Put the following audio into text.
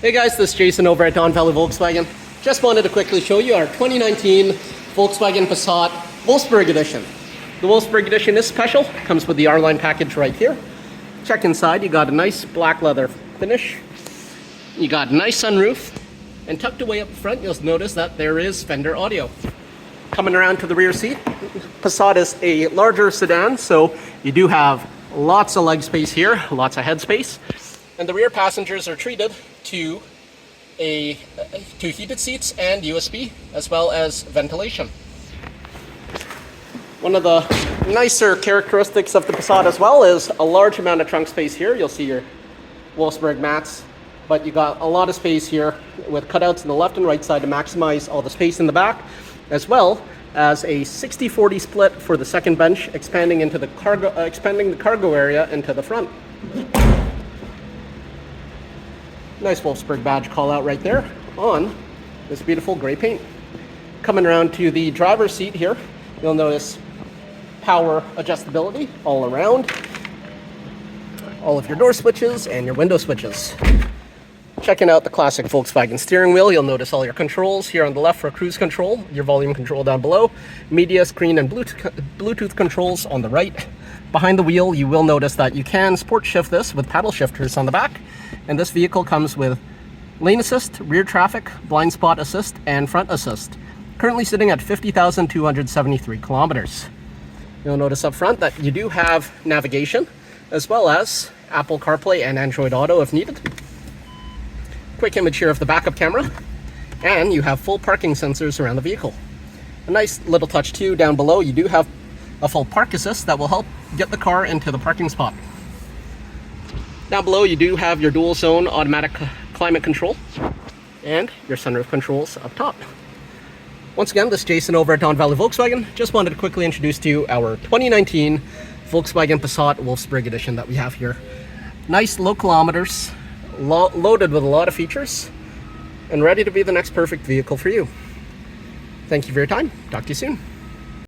Hey guys, this is Jason over at Valley Volkswagen. Just wanted to quickly show you our 2019 Volkswagen Passat Wolfsburg Edition. The Wolfsburg Edition is special, comes with the R-Line package right here. Check inside, you got a nice black leather finish. You got a nice sunroof, and tucked away up front you'll notice that there is Fender audio. Coming around to the rear seat, Passat is a larger sedan, so you do have lots of leg space here, lots of head space. And the rear passengers are treated to heated seats and USB, as well as ventilation. One of the nicer characteristics of the Passat as well is a large amount of trunk space here. You'll see your Wolfsburg mats, but you got a lot of space here with cutouts on the left and right side to maximize all the space in the back, as well as a 60-40 split for the second bench, expanding the cargo area into the front. Nice Wolfsburg badge call out right there on this beautiful gray paint. Coming around to the driver's seat here, you'll notice power adjustability all around. All of your door switches and your window switches. Checking out the classic Volkswagen steering wheel, you'll notice all your controls here on the left for cruise control, your volume control down below, media, screen, and Bluetooth controls on the right. Behind the wheel, you will notice that you can sport shift this with paddle shifters on the back. And this vehicle comes with lane assist, rear traffic, blind spot assist, and front assist. Currently sitting at 50,273 kilometers. You'll notice up front that you do have navigation, as well as Apple CarPlay and Android Auto if needed. Quick image here of the backup camera, and you have full parking sensors around the vehicle. A nice little touch too, down below you do have a full park assist that will help get the car into the parking spot. Down below you do have your dual zone automatic climate control and your sunroof controls up top. Once again, this is Jason over at Valley Volkswagen. Just wanted to quickly introduce to you our 2019 Volkswagen Passat Wolfsburg Edition that we have here. Nice low kilometers, loaded with a lot of features, and ready to be the next perfect vehicle for you. Thank you for your time. Talk to you soon.